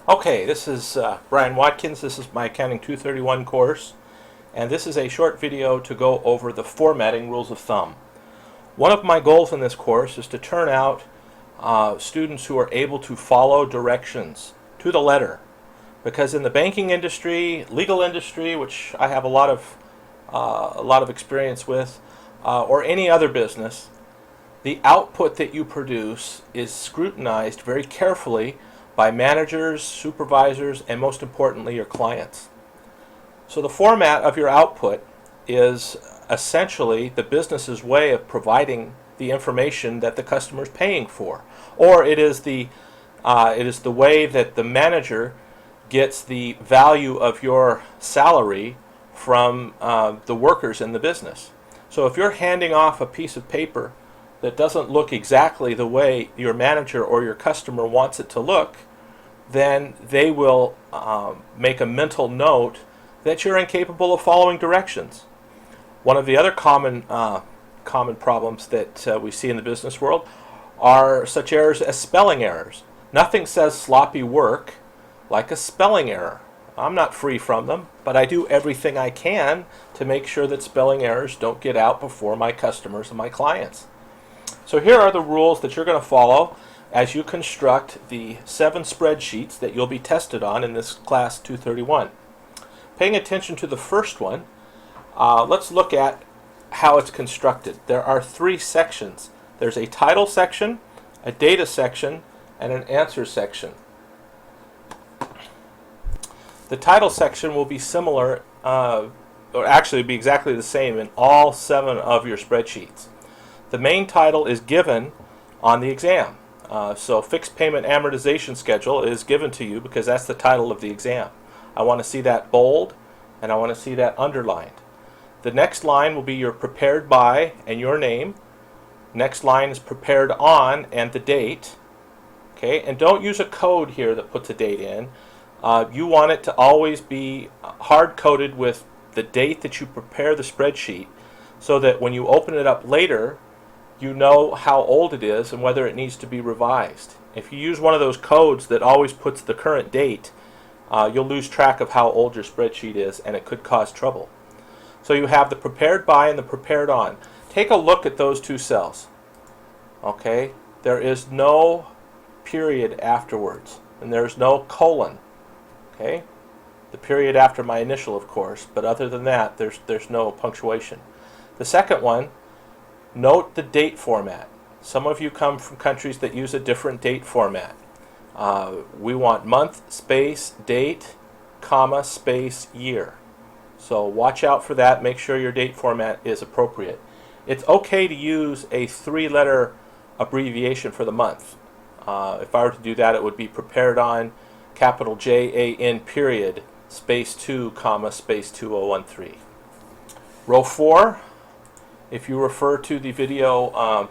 Okay, this is Brian Watkins. This is my Accounting 231 course, and this is a short video to go over the formatting rules of thumb. One of my goals in this course is to turn out students who are able to follow directions to the letter, because in the banking industry, legal industry, which I have a lot of experience with, or any other business, the output that you produce is scrutinized very carefully by managers, supervisors, and most importantly, your clients. So the format of your output is essentially the business's way of providing the information that the customer is paying for, or it is the way that the manager gets the value of your salary from the workers in the business. So if you're handing off a piece of paper that doesn't look exactly the way your manager or your customer wants it to look, then they will make a mental note that you're incapable of following directions. One of the other common problems that we see in the business world are such errors as spelling errors. Nothing says sloppy work like a spelling error. I'm not free from them, but I do everything I can to make sure that spelling errors don't get out before my customers and my clients. So here are the rules that you're going to follow as you construct the 7 spreadsheets that you'll be tested on in this class 231. Paying attention to the first one, let's look at how it's constructed. There are 3 sections. There's a title section, a data section, and an answer section. The title section will be similar, or actually be exactly the same in all 7 of your spreadsheets. The main title is given on the exam. So fixed payment amortization schedule is given to you because that's the title of the exam. I want to see that bold and I want to see that underlined. The next line will be your prepared by and your name. Next line is prepared on and the date. Okay, and don't use a code here that puts a date in. You want it to always be hard-coded with the date that you prepare the spreadsheet, so that when you open it up later, you know how old it is and whether it needs to be revised. If you use one of those codes that always puts the current date, you'll lose track of how old your spreadsheet is, and it could cause trouble. So you have the prepared by and the prepared on. Take a look at those 2 cells. Okay, there is no period afterwards, and there's no colon. Okay, the period after my initial, of course, but other than that, there's no punctuation. The second one, note the date format. Some of you come from countries that use a different date format. We want month, space, date, comma, space, year. So watch out for that. Make sure your date format is appropriate. It's okay to use a 3-letter abbreviation for the month. If I were to do that, it would be prepared on capital JAN period space 2 comma space 2013. Row 4. If you refer to the video,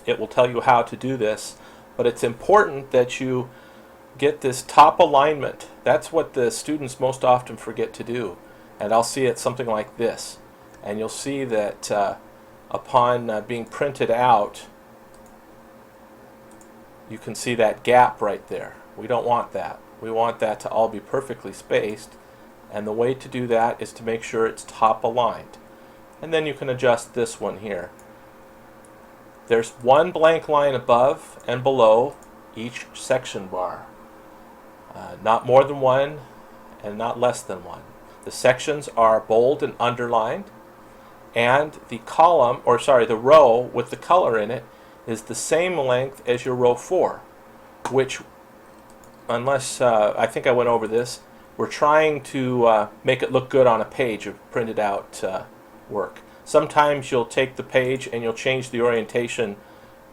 it will tell you how to do this, but it's important that you get this top alignment. That's what the students most often forget to do, and I'll see it something like this, and you'll see that upon being printed out, you can see that gap right there. We don't want that. We want that to all be perfectly spaced, and the way to do that is to make sure it's top aligned. And then you can adjust this one here. There's 1 blank line above and below each section bar. Not more than 1 and not less than 1. The sections are bold and underlined, and the column, or sorry, the row with the color in it is the same length as your row 4, which, unless I think I went over this, we're trying to make it look good on a page of printed out work. Sometimes you'll take the page and you'll change the orientation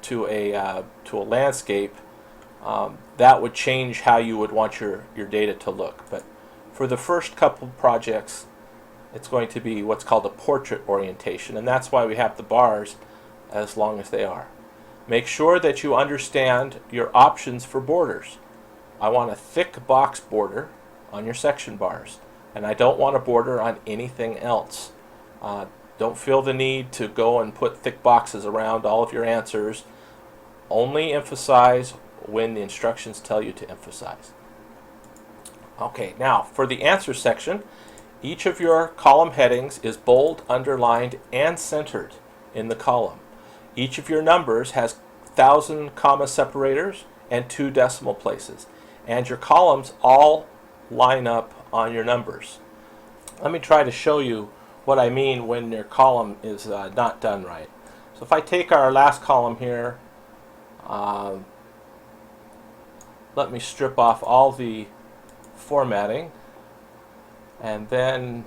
to a landscape. That would change how you would want your data to look. But for the first couple projects, it's going to be what's called a portrait orientation, and that's why we have the bars as long as they are. Make sure that you understand your options for borders. I want a thick box border on your section bars, and I don't want a border on anything else. Don't feel the need to go and put thick boxes around all of your answers. Only emphasize when the instructions tell you to emphasize. Okay, now for the answer section, each of your column headings is bold, underlined, and centered in the column. Each of your numbers has 1,000 comma separators and 2 decimal places. And your columns all line up on your numbers. Let me try to show you what I mean when your column is not done right. So if I take our last column here, let me strip off all the formatting, and then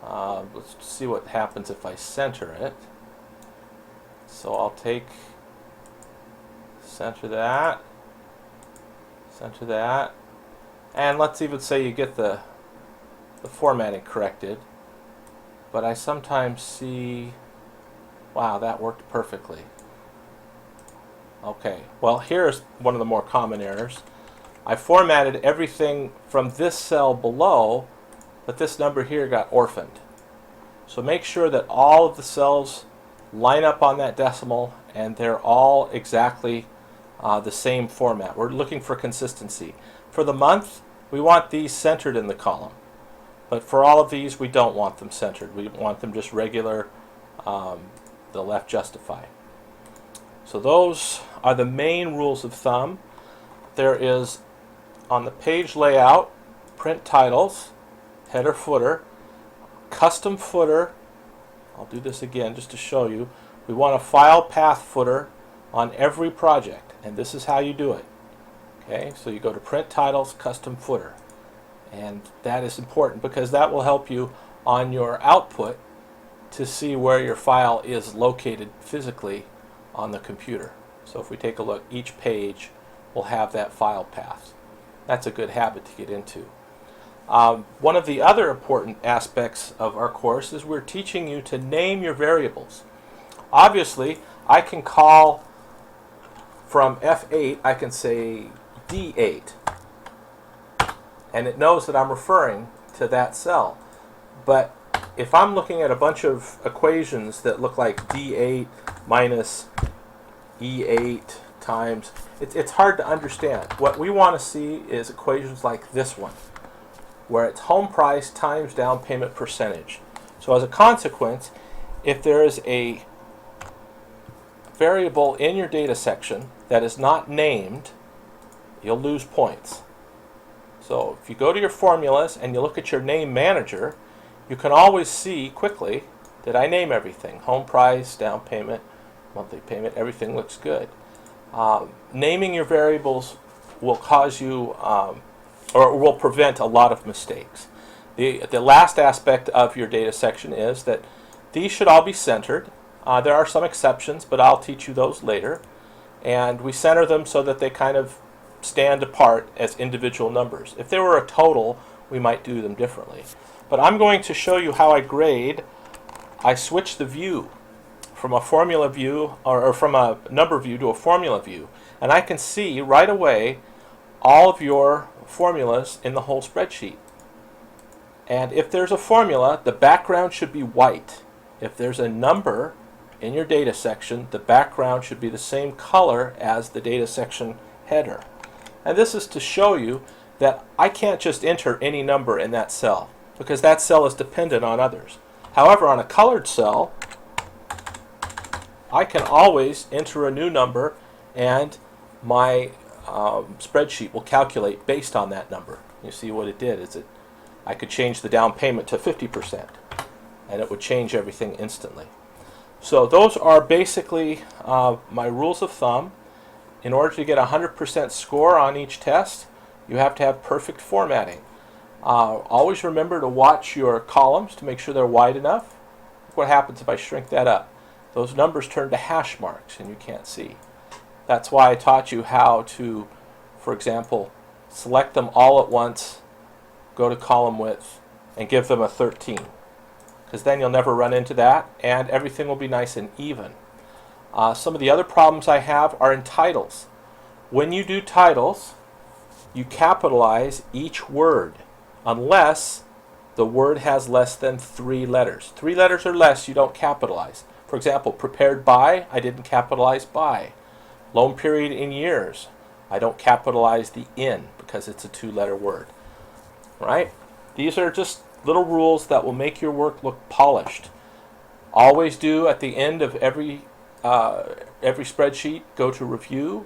let's see what happens if I center it. So I'll center that, and let's even say you get the formatting corrected, but I sometimes see, wow, that worked perfectly. Okay, well, here's one of the more common errors. I formatted everything from this cell below, but this number here got orphaned. So make sure that all of the cells line up on that decimal and they're all exactly the same format. We're looking for consistency. For the month, we want these centered in the column. But for all of these, we don't want them centered. We want them just regular, the left justify. So those are the main rules of thumb. There is, on the page layout, print titles, header, footer, custom footer. I'll do this again just to show you. We want a file path footer on every project, and this is how you do it. Okay, so you go to print titles, custom footer. And that is important because that will help you on your output to see where your file is located physically on the computer. So if we take a look, each page will have that file path. That's a good habit to get into. One of the other important aspects of our course is we're teaching you to name your variables. Obviously, I can call from F8, I can say D8. And it knows that I'm referring to that cell. But if I'm looking at a bunch of equations that look like D8 minus E8 times, it's hard to understand. What we want to see is equations like this one, where it's home price times down payment percentage. So as a consequence, if there is a variable in your data section that is not named, you'll lose points. So if you go to your formulas and you look at your name manager, you can always see quickly, did I name everything? Home price, down payment, monthly payment, everything looks good. Naming your variables will cause you, or will prevent a lot of mistakes. The last aspect of your data section is that these should all be centered. There are some exceptions, but I'll teach you those later. And we center them so that they kind of stand apart as individual numbers. If they were a total, we might do them differently. But I'm going to show you how I grade. I switch the view from a formula view, or from a number view to a formula view. And I can see right away all of your formulas in the whole spreadsheet. And if there's a formula, the background should be white. If there's a number in your data section, the background should be the same color as the data section header. And this is to show you that I can't just enter any number in that cell, because that cell is dependent on others. However, on a colored cell, I can always enter a new number and my spreadsheet will calculate based on that number. You see what it did is I could change the down payment to 50% and it would change everything instantly. So those are basically my rules of thumb. In order to get a 100% score on each test, you have to have perfect formatting. Always remember to watch your columns to make sure they're wide enough. What happens if I shrink that up? Those numbers turn to hash marks and you can't see. That's why I taught you how to, for example, select them all at once, go to column width, and give them a 13. Because then you'll never run into that, and everything will be nice and even. Some of the other problems I have are in titles. When you do titles, you capitalize each word, unless the word has less than 3 letters. 3 letters or less, you don't capitalize. For example, prepared by, I didn't capitalize by. Loan period in years, I don't capitalize the in, because because it's a two-letter word, right? These are just little rules that will make your work look polished. Always do at the end of every spreadsheet, go to review,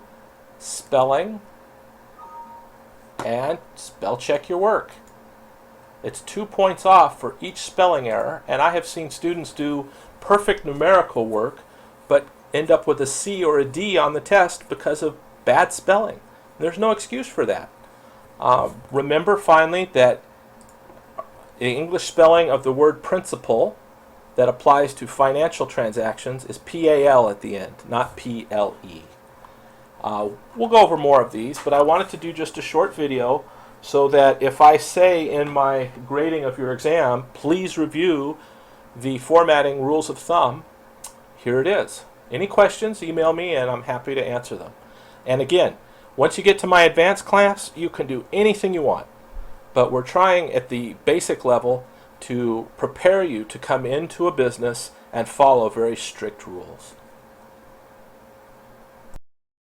spelling, and spell check your work. It's 2 points off for each spelling error, and I have seen students do perfect numerical work but end up with a C or a D on the test because of bad spelling. There's no excuse for that. Remember finally that the English spelling of the word principal that applies to financial transactions is PAL at the end, not PLE. We'll go over more of these, but I wanted to do just a short video so that if I say in my grading of your exam, please review the formatting rules of thumb, here it is. Any questions, email me and I'm happy to answer them. And again, once you get to my advanced class, you can do anything you want. But we're trying at the basic level to prepare you to come into a business and follow very strict rules.